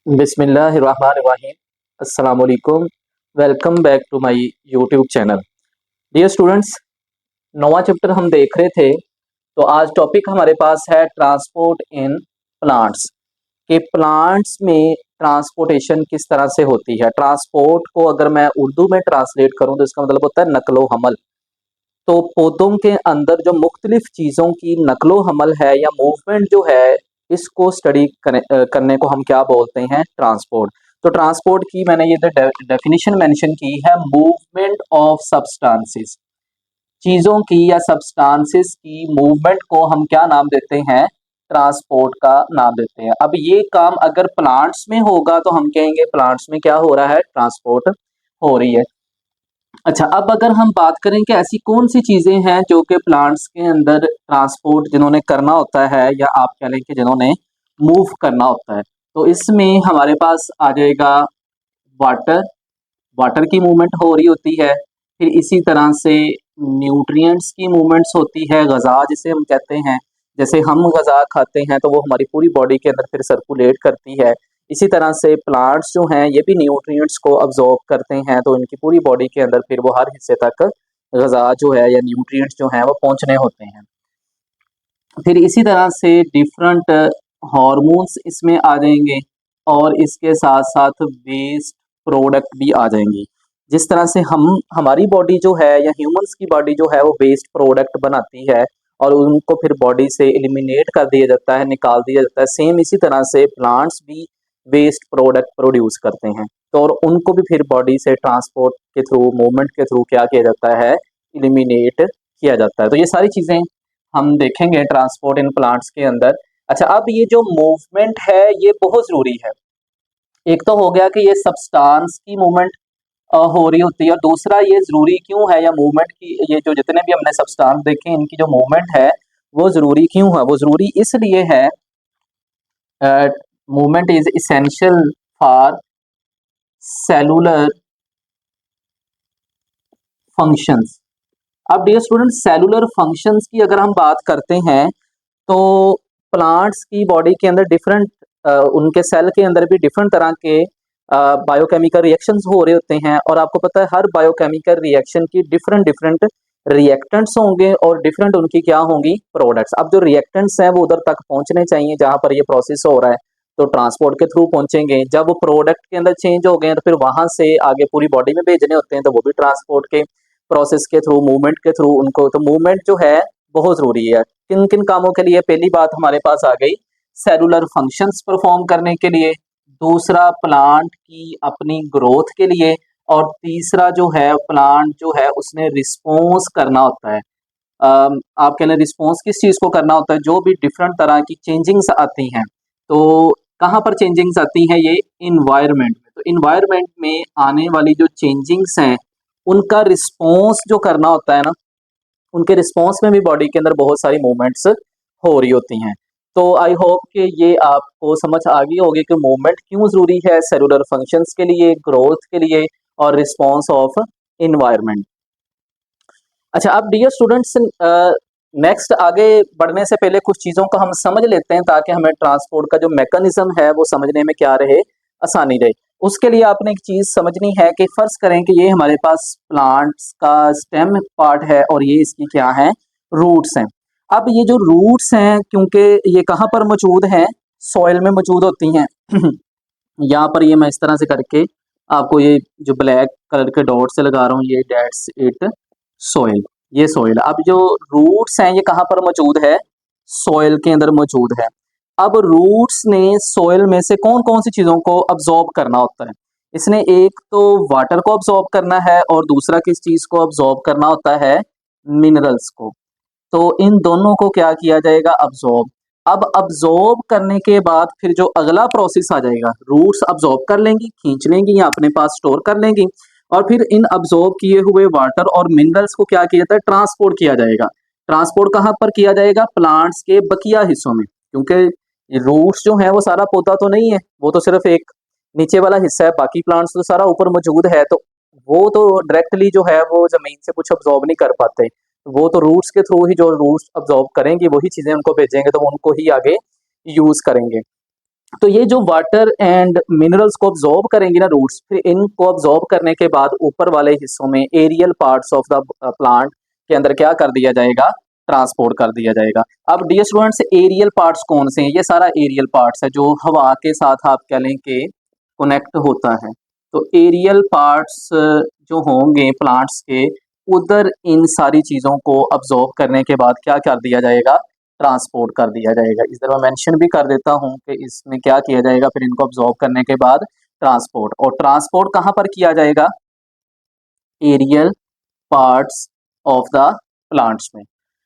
बिस्मिल्लाहिर्रहमानिर्रहीम। अस्सलाम वालेकुम। Welcome back to my YouTube channel. Dear students, नौवां चैप्टर हम देख रहे थे। तो आज टॉपिक हमारे पास है ट्रांसपोर्ट इन प्लांट्स, कि प्लांट्स में ट्रांसपोर्टेशन किस तरह से होती है। ट्रांसपोर्ट को अगर मैं उर्दू में ट्रांसलेट करूं तो इसका मतलब होता है नकलो हमल। तो पौधों के अंदर जो मुख्तलिफ चीज़ों की नकलो हमल है या मूवमेंट जो है, इसको स्टडी करने को हम क्या बोलते हैं, ट्रांसपोर्ट। तो ट्रांसपोर्ट की मैंने ये डेफिनेशन मेंशन की है, मूवमेंट ऑफ सब्सटेंसेस, चीज़ों की या सब्सटेंसेस की मूवमेंट को हम क्या नाम देते हैं, ट्रांसपोर्ट का नाम देते हैं। अब ये काम अगर प्लांट्स में होगा तो हम कहेंगे प्लांट्स में क्या हो रहा है, ट्रांसपोर्ट हो रही है। अच्छा, अब अगर हम बात करें कि ऐसी कौन सी चीज़ें हैं जो कि प्लांट्स के अंदर ट्रांसपोर्ट जिन्होंने करना होता है, या आप कह लें कि जिन्होंने मूव करना होता है, तो इसमें हमारे पास आ जाएगा वाटर। वाटर की मूवमेंट हो रही होती है। फिर इसी तरह से न्यूट्रिएंट्स की मूवमेंट्स होती है, ग़ज़ा जिसे हम कहते हैं। जैसे हम ग़ज़ा खाते हैं तो वो हमारी पूरी बॉडी के अंदर फिर सर्कुलेट करती है। इसी तरह से प्लांट्स जो हैं ये भी न्यूट्रिएंट्स को अब्जॉर्ब करते हैं, तो इनकी पूरी बॉडी के अंदर फिर वो हर हिस्से तक ग़ज़ा जो है या न्यूट्रिएंट्स जो हैं वो पहुंचने होते हैं। फिर इसी तरह से डिफरेंट हार्मोन्स इसमें आ जाएंगे, और इसके साथ साथ वेस्ट प्रोडक्ट भी आ जाएंगी। जिस तरह से हम हमारी बॉडी जो है या ह्यूमंस की बॉडी जो है वो वेस्ट प्रोडक्ट बनाती है और उनको फिर बॉडी से एलिमिनेट कर दिया जाता है, निकाल दिया जाता है। सेम इसी तरह से प्लांट्स भी वेस्ट प्रोडक्ट प्रोड्यूस करते हैं, तो और उनको भी फिर बॉडी से ट्रांसपोर्ट के थ्रू, मूवमेंट के थ्रू क्या किया जाता है, एलिमिनेट किया जाता है। तो ये सारी चीज़ें हम देखेंगे ट्रांसपोर्ट इन प्लांट्स के अंदर। अच्छा, अब ये जो मूवमेंट है ये बहुत ज़रूरी है। एक तो हो गया कि ये सब्सटेंस की मूवमेंट हो रही होती है, और दूसरा ये ज़रूरी क्यों है, या मूवमेंट की ये जो जितने भी हमने सब्सटेंस देखे इनकी जो मूवमेंट है वो ज़रूरी क्यों है। वो ज़रूरी इसलिए है, movement is essential for cellular functions. अब डियर स्टूडेंट, सेलुलर फंक्शंस की अगर हम बात करते हैं तो प्लांट्स की बॉडी के अंदर डिफरेंट, उनके सेल के अंदर भी डिफरेंट तरह के बायोकेमिकल रिएक्शंस हो रहे होते हैं। और आपको पता है हर बायोकेमिकल रिएक्शन की डिफरेंट डिफरेंट रिएक्टेंट्स होंगे और डिफरेंट उनकी क्या होंगी, प्रोडक्ट्स। अब जो रिएक्टेंट्स हैं वो उधर तक पहुंचने चाहिए जहां पर ये प्रोसेस हो रहा है, तो ट्रांसपोर्ट के थ्रू पहुंचेंगे। जब वो प्रोडक्ट के अंदर चेंज हो गए तो फिर वहां से आगे पूरी बॉडी में भेजने होते हैं, तो वो भी ट्रांसपोर्ट के प्रोसेस के थ्रू, मूवमेंट के थ्रू उनको। तो मूवमेंट जो है बहुत ज़रूरी है। किन किन कामों के लिए? पहली बात हमारे पास आ गई सेलुलर फंक्शंस परफॉर्म करने के लिए, दूसरा प्लांट की अपनी ग्रोथ के लिए, और तीसरा जो है प्लांट जो है उसने रिस्पॉन्स करना होता है। आप कह लें रिस्पॉन्स किस चीज़ को करना होता है, जो भी डिफरेंट तरह की चेंजिंग्स आती हैं। तो कहाँ पर चेंजिंग्स आती हैं? ये इन्वायरमेंट में। तो इन्वायरमेंट में आने वाली जो चेंजिंग्स हैं उनका रिस्पॉन्स जो करना होता है ना, उनके रिस्पॉन्स में भी बॉडी के अंदर बहुत सारी मूवमेंट्स हो रही होती हैं। तो आई होप कि ये आपको समझ आ गई होगी कि मूवमेंट क्यों ज़रूरी है सेलुलर फंक्शंस के लिए, ग्रोथ के लिए, और रिस्पॉन्स ऑफ इन्वायरमेंट। अच्छा, अब डियर स्टूडेंट्स, नेक्स्ट आगे बढ़ने से पहले कुछ चीज़ों को हम समझ लेते हैं ताकि हमें ट्रांसपोर्ट का जो मैकेनिज्म है वो समझने में क्या रहे, आसानी रहे। उसके लिए आपने एक चीज़ समझनी है कि फ़र्ज़ करें कि ये हमारे पास प्लांट्स का स्टेम पार्ट है और ये इसकी क्या है, रूट्स हैं। अब ये जो रूट्स हैं, क्योंकि ये कहाँ पर मौजूद हैं, सॉइल में मौजूद होती हैं। यहाँ पर ये मैं इस तरह से करके आपको ये जो ब्लैक कलर के डॉट से लगा रहा हूँ, ये डेट्स इट सॉइल, ये सॉइल। अब जो रूट्स हैं ये कहाँ पर मौजूद है, सॉइल के अंदर मौजूद है। अब रूट्स ने सॉइल में से कौन कौन सी चीज़ों को अब्जॉर्ब करना होता है? इसने एक तो वाटर को अब्जॉर्ब करना है, और दूसरा किस चीज़ को अब्जॉर्ब करना होता है, मिनरल्स को। तो इन दोनों को क्या किया जाएगा, अब्जॉर्ब। अब अब्जॉर्ब करने के बाद फिर जो अगला प्रोसेस आ जाएगा, रूट्स अब्जॉर्ब कर लेंगी, खींच लेंगी या अपने पास स्टोर कर लेंगी, और फिर इन अब्जॉर्ब किए हुए वाटर और मिनरल्स को क्या किया जाता है, ट्रांसपोर्ट किया जाएगा। ट्रांसपोर्ट कहाँ पर किया जाएगा, प्लांट्स के बकिया हिस्सों में, क्योंकि रूट्स जो है वो सारा पौधा तो नहीं है, वो तो सिर्फ एक नीचे वाला हिस्सा है, बाकी प्लांट्स तो सारा ऊपर मौजूद है। तो वो तो डायरेक्टली जो है वो जमीन से कुछ अब्जॉर्ब नहीं कर पाते, वो तो रूट्स के थ्रू ही, जो रूट्स अब्जॉर्ब करेंगे वही चीज़ें उनको भेजेंगे, तो वो उनको ही आगे यूज़ करेंगे। तो ये जो वाटर एंड मिनरल्स को ऑब्जॉर्ब करेंगे ना रूट्स, फिर इनको ऑब्जॉर्ब करने के बाद ऊपर वाले हिस्सों में aerial parts of the plant के अंदर क्या कर दिया जाएगा, ट्रांसपोर्ट कर दिया जाएगा। अब डियर स्टूडेंट्स, एरियल पार्ट्स कौन से हैं? ये सारा एरियल पार्ट्स है जो हवा के साथ आप कह लें कि कनेक्ट होता है। तो एरियल पार्ट्स जो होंगे प्लांट्स के, उधर इन सारी चीज़ों को ऑब्जॉर्ब करने के बाद क्या कर दिया जाएगा, ट्रांसपोर्ट कर दिया जाएगा। इस तरह मेंशन भी कर देता हूँ कि इसमें क्या किया जाएगा, फिर इनको ऑब्जॉर्ब करने के बाद ट्रांसपोर्ट। और ट्रांसपोर्ट कहाँ पर किया जाएगा, aerial parts of the plants में।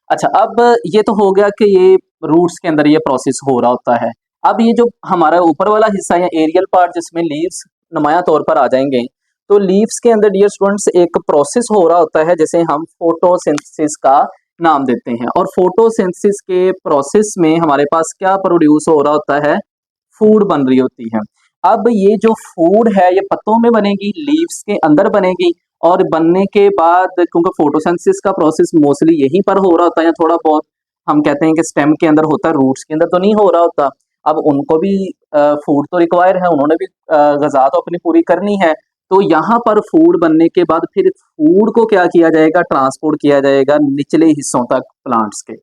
अच्छा, अब ये तो हो गया कि ये रूट्स के अंदर ये प्रोसेस हो रहा होता है। अब ये जो हमारा ऊपर वाला हिस्सा या एरियल पार्ट जिसमें लीव्स नुमाया तौर पर आ जाएंगे, तो लीव्स के अंदर डियर स्टूडेंट्स एक प्रोसेस हो रहा होता है जिसे हम फोटोसिंथेसिस का नाम देते हैं। और फोटोसिंथेसिस के प्रोसेस में हमारे पास क्या प्रोड्यूस हो रहा होता है, फूड बन रही होती है। अब ये जो फूड है ये पत्तों में बनेगी, लीव्स के अंदर बनेगी, और बनने के बाद क्योंकि फोटोसिंथेसिस का प्रोसेस मोस्टली यहीं पर हो रहा होता है, या थोड़ा बहुत हम कहते हैं कि स्टेम के अंदर होता है, रूट्स के अंदर तो नहीं हो रहा होता। अब उनको भी फूड तो रिक्वायर है, उन्होंने भी गज़ा तो अपनी पूरी करनी है। तो यहाँ पर फूड बनने के बाद फिर फूड को क्या किया जाएगा, ट्रांसपोर्ट किया जाएगा निचले हिस्सों तक प्लांट्स के,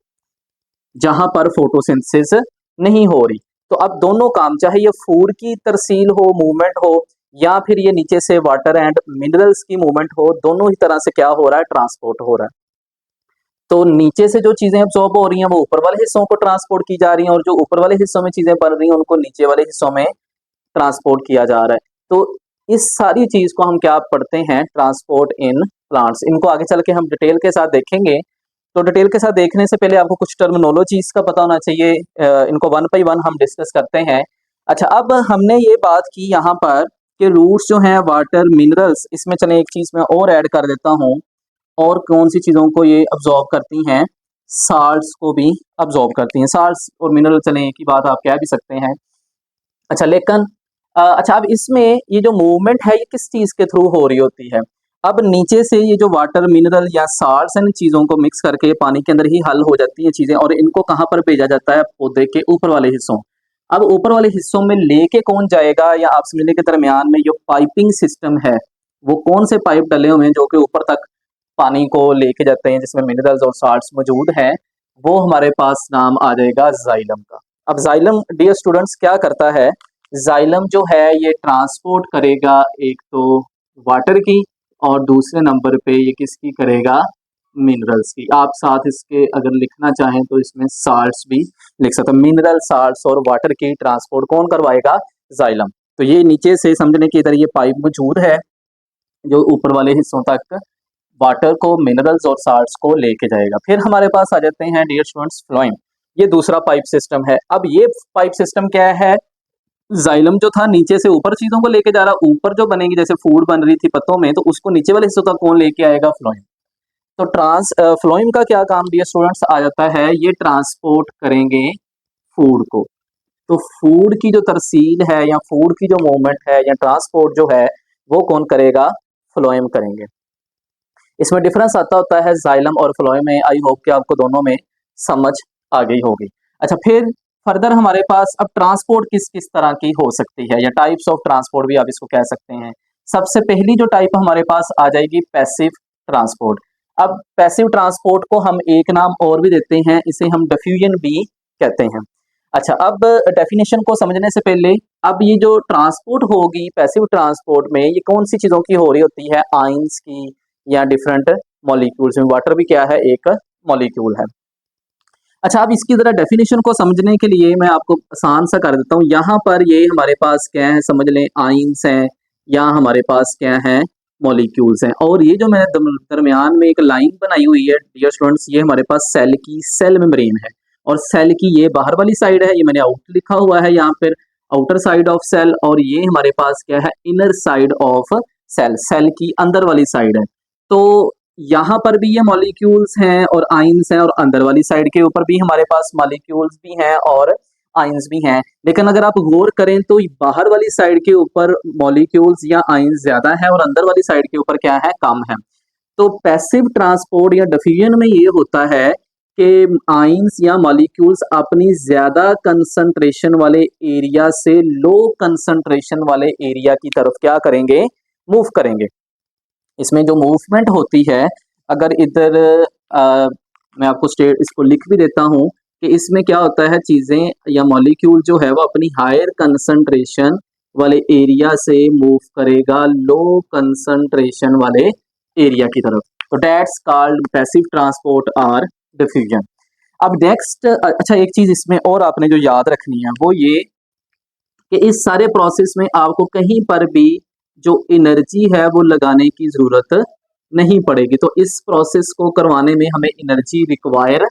जहां पर फोटोसिंथेसिस नहीं हो रही। तो अब दोनों काम, चाहे ये फूड की तरसील हो, मूवमेंट हो, या फिर ये नीचे से वाटर एंड मिनरल्स की मूवमेंट हो, दोनों ही तरह से क्या हो रहा है, ट्रांसपोर्ट हो रहा है। तो नीचे से जो चीजें अब्सॉर्ब हो रही हैं वो ऊपर वाले हिस्सों को ट्रांसपोर्ट की जा रही हैं, और जो ऊपर वाले हिस्सों में चीजें बन रही हैं उनको नीचे वाले हिस्सों में ट्रांसपोर्ट किया जा रहा है। तो इस सारी चीज को हम क्या पढ़ते हैं, ट्रांसपोर्ट इन प्लांट्स। इनको आगे चल के हम डिटेल के साथ देखेंगे। तो डिटेल के साथ देखने से पहले आपको कुछ टर्मिनोलॉजीज का पता होना चाहिए, इनको वन बाई वन हम डिस्कस करते हैं। अच्छा, अब हमने ये बात की यहाँ पर कि रूट्स जो हैं वाटर मिनरल्स, इसमें चले एक चीज मैं और ऐड कर देता हूँ, और कौन सी चीज़ों को ये अब्जॉर्ब करती हैं, साल्ट्स को भी अब्जॉर्ब करती हैं। साल्ट्स और मिनरल चलें एक ही बात आप कह भी सकते हैं। अच्छा, लेकिन अच्छा, अब इसमें ये जो मूवमेंट है ये किस चीज़ के थ्रू हो रही होती है। अब नीचे से ये जो वाटर मिनरल या साल्ट्स इन चीज़ों को मिक्स करके पानी के अंदर ही हल हो जाती हैं चीज़ें, और इनको कहाँ पर भेजा जाता है, पौधे के ऊपर वाले हिस्सों। अब ऊपर वाले हिस्सों में लेके कौन जाएगा, या आप समझने के दरमियान में जो पाइपिंग सिस्टम है, वो कौन से पाइप डले हुए हैं जो कि ऊपर तक पानी को लेके जाते हैं, जिसमें मिनरल्स और साल्ट्स मौजूद हैं, वो हमारे पास नाम आ जाएगा जाइलम का। अब जाइलम डियर स्टूडेंट्स क्या करता है, जाइलम जो है ये ट्रांसपोर्ट करेगा एक तो वाटर की, और दूसरे नंबर पे ये किसकी करेगा, मिनरल्स की। आप साथ इसके अगर लिखना चाहें तो इसमें साल्ट्स भी लिख सकते हैं। मिनरल, साल्ट्स और वाटर की ट्रांसपोर्ट कौन करवाएगा, जाइलम। तो ये नीचे से समझने की इधर ये पाइप मौजूद है जो ऊपर वाले हिस्सों तक वाटर को, मिनरल्स और साल्ट्स को लेके जाएगा। फिर हमारे पास आ जाते हैं डियर स्टूडेंट्स फ्लोएम। ये दूसरा पाइप सिस्टम है। अब ये पाइप सिस्टम क्या है, जाइलम जो था नीचे से ऊपर चीजों को लेके जा रहा, ऊपर जो बनेगी जैसे फूड बन रही थी पत्तों में, तो उसको नीचे वाले हिस्सों तक कौन लेके आएगा, फ्लोएम। तो फ्लोएम का क्या काम डियर स्टूडेंट्स आ जाता है, ये ट्रांसपोर्ट करेंगे फूड को। तो फूड की जो तरसील है या फूड की जो मूवमेंट है या ट्रांसपोर्ट जो है, वो कौन करेगा, फ्लोएम करेंगे। इसमें डिफरेंस आता होता है जाइलम और फ्लोएम में। आई होप कि आपको दोनों में समझ आ गई होगी। अच्छा, फिर फर्दर हमारे पास अब ट्रांसपोर्ट किस किस तरह की हो सकती है, या टाइप्स ऑफ ट्रांसपोर्ट भी आप इसको कह सकते हैं। सबसे पहली जो टाइप हमारे पास आ जाएगी, पैसिव ट्रांसपोर्ट। अब पैसिव ट्रांसपोर्ट को हम एक नाम और भी देते हैं, इसे हम डिफ्यूजन भी कहते हैं। अच्छा, अब डेफिनेशन को समझने से पहले, अब ये जो ट्रांसपोर्ट होगी पैसिव ट्रांसपोर्ट में, ये कौन सी चीज़ों की हो रही होती है, आयंस की या डिफरेंट मॉलिक्यूल्स में। वाटर भी क्या है, एक मॉलिक्यूल है। अच्छा, अब इसकी ज़रा डेफिनेशन को समझने के लिए मैं आपको आसान सा कर देता हूँ। यहाँ पर ये हमारे पास क्या है, समझ लें आयंस हैं, या हमारे पास क्या है, मॉलिक्यूल्स हैं। और ये जो मैंने दरमियान में एक लाइन बनाई हुई है डियर स्टूडेंट्स, ये हमारे पास सेल की सेल मेम्ब्रेन है, और सेल की ये बाहर वाली साइड है, ये मैंने आउट लिखा हुआ है यहाँ पर, आउटर साइड ऑफ सेल। और ये हमारे पास क्या है, inner side of cell, cell की अंदर वाली साइड है। तो यहाँ पर भी ये मॉलिक्यूल्स हैं और आयंस हैं, और अंदर वाली साइड के ऊपर भी हमारे पास मॉलिक्यूल्स भी हैं और आयंस भी हैं। लेकिन अगर आप गौर करें तो बाहर वाली साइड के ऊपर मॉलिक्यूल्स या आयंस ज्यादा है, और अंदर वाली साइड के ऊपर क्या है, कम है। तो पैसिव ट्रांसपोर्ट या डिफ्यूजन में ये होता है कि आइंस या मॉलिक्यूल्स अपनी ज़्यादा कंसंट्रेशन वाले एरिया से लो कंसंट्रेशन वाले एरिया की तरफ क्या करेंगे, मूव करेंगे। इसमें जो मूवमेंट होती है, अगर इधर मैं आपको इसको लिख भी देता हूँ कि इसमें क्या होता है, चीज़ें या मॉलिक्यूल जो है वो अपनी हायर कंसंट्रेशन वाले एरिया से मूव करेगा लो कंसंट्रेशन वाले एरिया की तरफ, तो दैट्स कॉल्ड पैसिव ट्रांसपोर्ट और डिफ्यूजन। अब नेक्स्ट अच्छा एक चीज़ इसमें और आपने जो याद रखनी है वो ये कि इस सारे प्रोसेस में आपको कहीं पर भी जो एनर्जी है वो लगाने की ज़रूरत नहीं पड़ेगी, तो इस प्रोसेस को करवाने में हमें एनर्जी रिक्वायर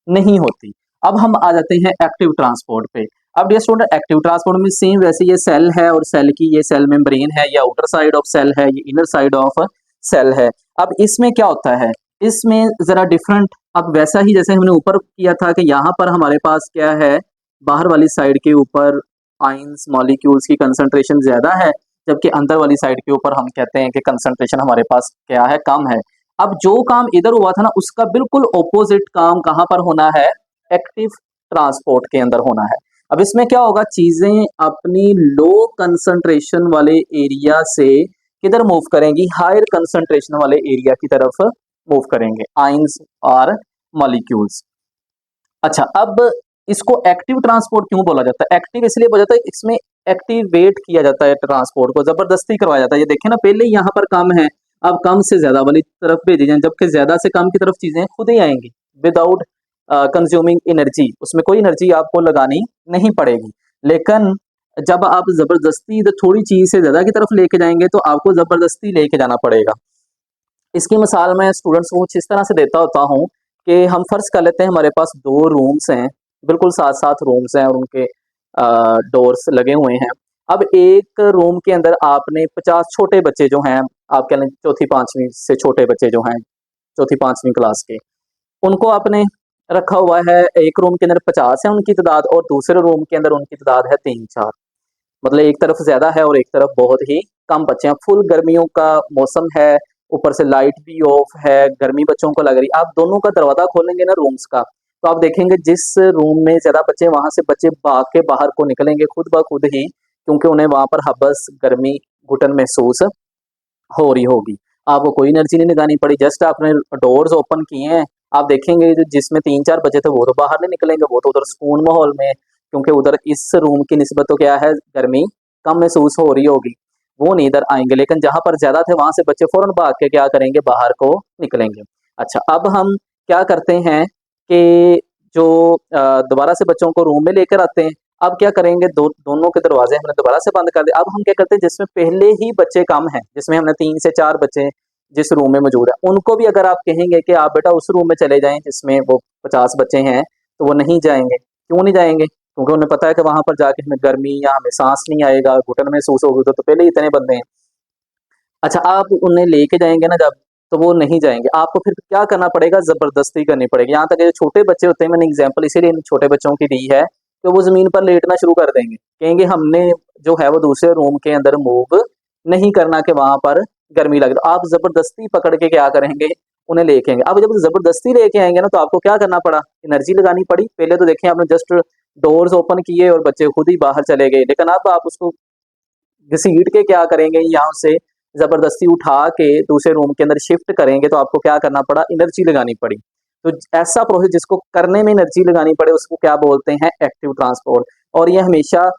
नहीं होती। अब हम आ जाते हैं एक्टिव ट्रांसपोर्ट पे। अब डियर स्टूडेंट, एक्टिव ट्रांसपोर्ट में सेम वैसे ये सेल है और सेल की ये सेल मेम्ब्रेन है, ये आउटर साइड ऑफ सेल है, ये इनर साइड ऑफ सेल है। अब इसमें क्या होता है, इसमें ज़रा डिफरेंट, अब वैसा ही जैसे हमने ऊपर किया था कि यहाँ पर हमारे पास क्या है, बाहर वाली साइड के ऊपर आइंस मॉलिक्यूल्स की कंसंट्रेशन ज़्यादा है, जबकि अंदर वाली साइड के ऊपर हम कहते हैं कि कंसंट्रेशन हमारे पास क्या है, कम है। अब जो काम इधर हुआ था ना, उसका बिल्कुल ऑपोजिट काम कहाँ पर होना है, एक्टिव ट्रांसपोर्ट के अंदर होना है। अब इसमें क्या होगा, चीज़ें अपनी लो कंसंट्रेशन वाले एरिया से किधर मूव करेंगी, हायर कंसंट्रेशन वाले एरिया की तरफ मूव करेंगे, आइंस और मॉलिक्यूल्स। अच्छा, अब इसको एक्टिव ट्रांसपोर्ट क्यों बोला जाता है? एक्टिव इसलिए बोला जाता है, इसमें एक्टिवेट किया जाता है, ट्रांसपोर्ट को जबरदस्ती करवाया जाता है। ये देखिए ना, पहले ही यहाँ पर कम है, अब कम से ज्यादा वाली तरफ भेजी जाए, जबकि ज्यादा से कम की तरफ चीजें खुद ही आएंगी विदाउट कंज्यूमिंग एनर्जी, उसमें कोई एनर्जी आपको लगानी नहीं पड़ेगी। लेकिन जब आप जबरदस्ती थोड़ी चीज से ज्यादा की तरफ लेके जाएंगे तो आपको जबरदस्ती लेके जाना पड़ेगा। इसकी मिसाल मैं स्टूडेंट्स को कुछ इस तरह से देता होता हूँ कि हम फर्ज कर लेते हैं हमारे पास दो रूम्स हैं, बिल्कुल साथ साथ रूम्स हैं और उनके डोर्स लगे हुए हैं। अब एक रूम के अंदर आपने 50 छोटे बच्चे जो हैं, आप कह लें चौथी पांचवी से छोटे बच्चे जो हैं, चौथी पांचवी क्लास के, उनको आपने रखा हुआ है। एक रूम के अंदर 50 है उनकी तादाद, और दूसरे रूम के अंदर उनकी तादाद है 3-4, मतलब एक तरफ ज्यादा है और एक तरफ बहुत ही कम बच्चे हैं। फुल गर्मियों का मौसम है, ऊपर से लाइट भी ऑफ है, गर्मी बच्चों को लग रही। आप दोनों का दरवाजा खोलेंगे ना रूम्स का, तो आप देखेंगे जिस रूम में ज्यादा बच्चे, वहां से बच्चे भाग के बाहर को निकलेंगे खुद ब खुद ही, क्योंकि उन्हें वहां पर हबस, गर्मी, घुटन महसूस हो रही होगी। आपको कोई एनर्जी नहीं लगानी पड़ी, जस्ट आपने डोर्स ओपन किए हैं। आप देखेंगे जिसमें 3-4 बचे थे वो तो बाहर नहीं निकलेंगे, वो तो उधर सुकून माहौल में, क्योंकि उधर इस रूम की निस्बत तो क्या है, गर्मी कम महसूस हो रही होगी, वो नहीं इधर आएंगे। लेकिन जहां पर ज्यादा थे वहां से बच्चे फौरन भाग के क्या करेंगे, बाहर को निकलेंगे। अच्छा, अब हम क्या करते हैं कि जो दोबारा से बच्चों को रूम में लेकर आते हैं। अब क्या करेंगे, दोनों के दरवाजे हमने दोबारा से बंद कर दिए। अब हम क्या करते हैं, जिसमें पहले ही बच्चे कम हैं, जिसमें हमने 3 से 4 बच्चे जिस रूम में मौजूद है, उनको भी अगर आप कहेंगे कि आप बेटा उस रूम में चले जाएं जिसमें वो 50 बच्चे हैं, तो वो नहीं जाएंगे। क्यों नहीं जाएंगे? क्योंकि उन्हें पता है कि वहां पर जाके हमें गर्मी या हमें सांस नहीं आएगा, घुटन महसूस होगी, तो पहले ही इतने बंदे हैं। अच्छा, आप उन्हें लेके जाएंगे ना जब, तो वो नहीं जाएंगे, आपको फिर क्या करना पड़ेगा, जबरदस्ती करनी पड़ेगी। यहाँ तक जो छोटे बच्चे होते हैं, मैंने एग्जाम्पल इसीलिए इन छोटे बच्चों की दी है कि वो जमीन पर लेटना शुरू कर देंगे, कहेंगे हमने जो है वो दूसरे रूम के अंदर मूव नहीं करना कि वहां पर गर्मी लग रही। आप जबरदस्ती पकड़ के क्या करेंगे, उन्हें लेके आएंगे। अब जब जबरदस्ती लेके आएंगे ना, तो आपको क्या करना पड़ा, एनर्जी लगानी पड़ी। पहले तो देखिए आपने जस्ट डोर्स ओपन किए और बच्चे खुद ही बाहर चले गए, लेकिन अब आप उसको घसीट के क्या करेंगे, यहाँ से जबरदस्ती उठा के दूसरे रूम के अंदर शिफ्ट करेंगे, तो आपको क्या करना पड़ा, एनर्जी लगानी पड़ी। तो ऐसा प्रोसेस जिसको करने में एनर्जी लगानी पड़े उसको क्या बोलते हैं, एक्टिव ट्रांसपोर्ट। और ये हमेशा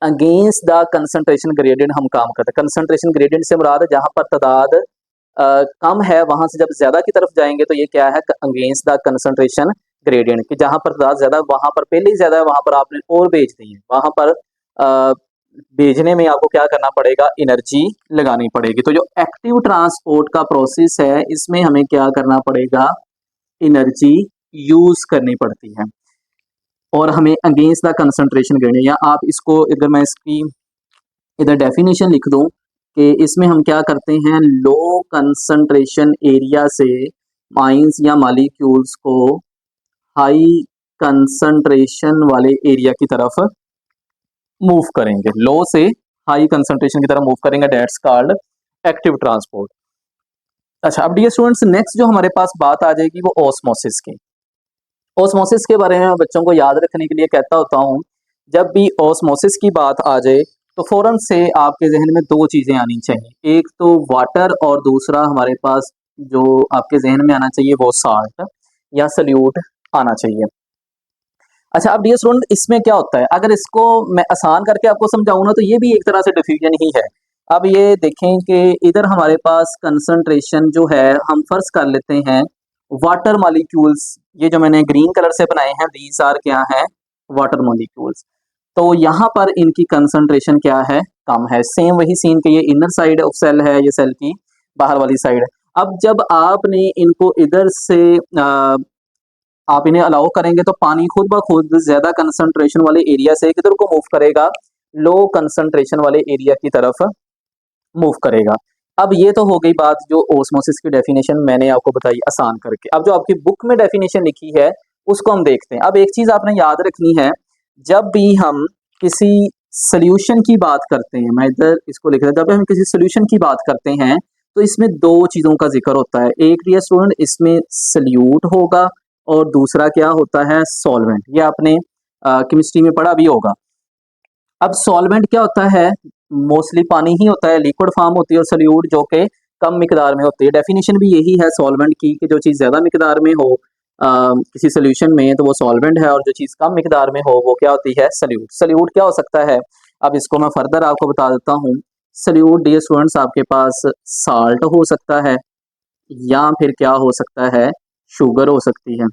अगेंस्ट द कंसंट्रेशन ग्रेडियंट हम काम करते हैं। कंसंट्रेशन ग्रेडियंट से मुराद है जहां पर तादाद कम है, वहां से जब ज्यादा की तरफ जाएंगे तो ये क्या है, अगेंस्ट द कंसंट्रेशन ग्रेडियंट, कि जहां पर तादाद ज्यादा, वहां पर पहले ही ज्यादा है, वहां पर आपने और भेज दी है, वहां पर भेजने में आपको क्या करना पड़ेगा, एनर्जी लगानी पड़ेगी। तो जो एक्टिव ट्रांसपोर्ट का प्रोसेस है, इसमें हमें क्या करना पड़ेगा, एनर्जी यूज करनी पड़ती है, और हमें अगेंस्ट द कंसंट्रेशन ग्रेडियंट, या आप इसको, अगर मैं इसकी इधर डेफिनेशन लिख दूं कि इसमें हम क्या करते हैं, लो कंसंट्रेशन एरिया से आइंस या मॉलिक्यूल्स को हाई कंसंट्रेशन वाले एरिया की तरफ मूव करेंगे, लो से हाई कंसंट्रेशन की तरफ मूव करेंगे, दैट्स कॉल्ड एक्टिव ट्रांसपोर्ट। अच्छा, अब डियर स्टूडेंट्स, नेक्स्ट जो हमारे पास बात आ जाएगी वो ऑस्मोसिस की। ओस्मोसिस के बारे में बच्चों को याद रखने के लिए कहता होता हूँ, जब भी ओस्मोसिस की बात आ जाए तो फ़ौरन से आपके ज़हन में 2 चीज़ें आनी चाहिए। एक तो वाटर और दूसरा हमारे पास जो आपके ज़हन में आना चाहिए वो साल्ट या सॉल्यूट आना चाहिए। अच्छा, अब डियर स्टूडेंट इसमें क्या होता है, अगर इसको मैं आसान करके आपको समझाऊँ ना तो ये भी एक तरह से डिफ्यूजन ही है। अब ये देखें कि इधर हमारे पास कंसंट्रेशन जो है हम फ़र्ज़ कर लेते हैं वाटर मॉलिक्यूल्स, ये जो मैंने ग्रीन कलर से बनाए हैं दीज़ आर क्या हैं, वाटर मॉलिक्यूल्स। तो यहाँ पर इनकी कंसंट्रेशन क्या है, कम है। सेम वही सीन के ये इनर साइड ऑफ सेल है, ये सेल की बाहर वाली साइड है। अब जब आपने इनको इधर से आप इन्हें अलाउ करेंगे तो पानी खुद ब खुद ज़्यादा कंसंट्रेशन वाले एरिया से किधर को मूव करेगा, लो कंसंट्रेशन वाले एरिया की तरफ मूव करेगा। अब ये तो हो गई बात जो ओस्मोसिस की डेफिनेशन मैंने आपको बताई आसान करके। अब जो आपकी बुक में डेफिनेशन लिखी है उसको हम देखते हैं। अब एक चीज़ आपने याद रखनी है, जब भी हम किसी सॉल्यूशन की बात करते हैं, मैं इधर इसको लिख रहा हूं, जब भी हम किसी सॉल्यूशन की बात करते हैं तो इसमें 2 चीज़ों का ज़िक्र होता है। एक डियर स्टूडेंट इसमें सॉल्यूट होगा और दूसरा क्या होता है, सॉल्वेंट। ये आपने केमिस्ट्री में पढ़ा भी होगा। अब सॉल्वेंट क्या होता है, मोस्टली पानी ही होता है, लिक्विड फॉर्म होती है, और सॉल्यूट जो कि कम मिकदार में होती है। डेफिनेशन भी यही है सॉल्वेंट की कि जो चीज़ ज़्यादा मिकदार में हो किसी सॉल्यूशन में तो वो सॉल्वेंट है, और जो चीज़ कम मिकदार में हो वो क्या होती है, सॉल्यूट। सॉल्यूट क्या हो सकता है, अब इसको मैं फर्दर आपको बता देता हूँ। सॉल्यूट डियर स्टूडेंट्स आपके पास साल्ट हो सकता है, या फिर क्या हो सकता है, शुगर हो सकती है।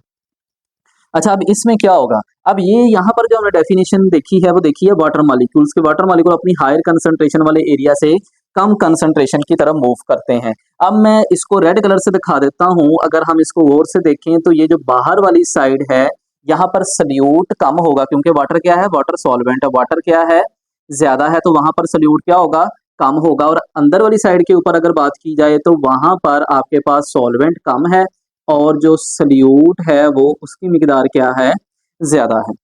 अच्छा, अब इसमें क्या होगा, अब ये यहाँ पर जो हमने डेफिनेशन देखी है वो देखी है वाटर मॉलिक्यूल्स के। वाटर मॉलिक्यूल अपनी हायर कंसंट्रेशन वाले एरिया से कम कंसंट्रेशन की तरफ मूव करते हैं। अब मैं इसको रेड कलर से दिखा देता हूँ, अगर हम इसको गौर से देखें तो ये जो बाहर वाली साइड है यहाँ पर सल्यूट कम होगा, क्योंकि वाटर क्या है, वाटर सॉल्वेंट है, वाटर क्या है, ज्यादा है, तो वहां पर सल्यूट क्या होगा, कम होगा। और अंदर वाली साइड के ऊपर अगर बात की जाए तो वहां पर आपके पास सॉल्वेंट कम है और जो सल्यूट है वो उसकी मिकदार क्या है, ज्यादा है।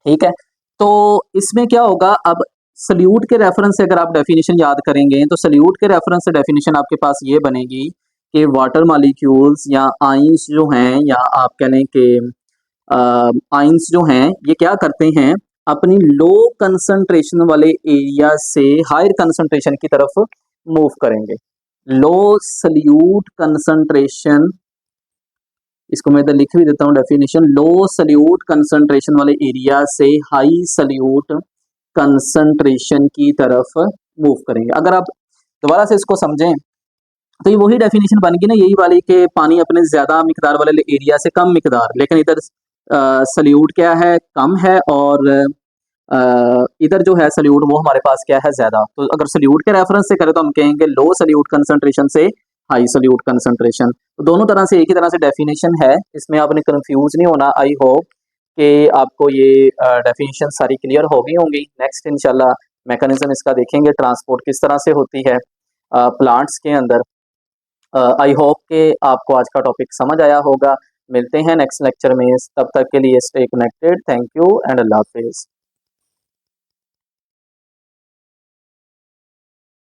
ठीक है, तो इसमें क्या होगा, अब सल्यूट के रेफरेंस से अगर आप डेफिनेशन याद करेंगे तो सल्यूट के रेफरेंस से डेफिनेशन आपके पास ये बनेगी कि वाटर मॉलिक्यूल्स या आइंस जो हैं, या आप कह लें कि आइंस जो हैं ये क्या करते हैं, अपनी लो कंसंट्रेशन वाले एरिया से हायर कंसंट्रेशन की तरफ मूव करेंगे। लो सल्यूट कंसंट्रेशन, इसको मैं इधर लिख भी देता हूँ डेफिनेशन, लो सल्यूट कंसंट्रेशन वाले एरिया से हाई सल्यूट कंसंट्रेशन की तरफ मूव करेंगे। अगर आप दोबारा से इसको समझें तो ये वही डेफिनेशन बन गई ना, यही वाली कि पानी अपने ज्यादा मिकदार वाले एरिया से कम मिकदार, लेकिन इधर सल्यूट क्या है, कम है, और इधर जो है सल्यूट वो हमारे पास क्या है, ज्यादा। तो अगर सल्यूट के रेफरेंस से करें तो हम कहेंगे लो सल्यूट कंसंट्रेशन से हाई सल्यूट कंसंट्रेशन। तो दोनों तरह से एक ही तरह से डेफिनेशन है, इसमें आपने कंफ्यूज नहीं होना। आई होप कि आपको ये डेफिनेशन सारी क्लियर हो गई होंगी। नेक्स्ट इंशाल्लाह मैकेनिज्म इसका देखेंगे, ट्रांसपोर्ट किस तरह से होती है प्लांट्स के अंदर। आई होप कि आपको आज का टॉपिक समझ आया होगा। मिलते हैं नेक्स्ट लेक्चर में, तब तक के लिए stay connected. Thank you and अल्लाह हाफिज़।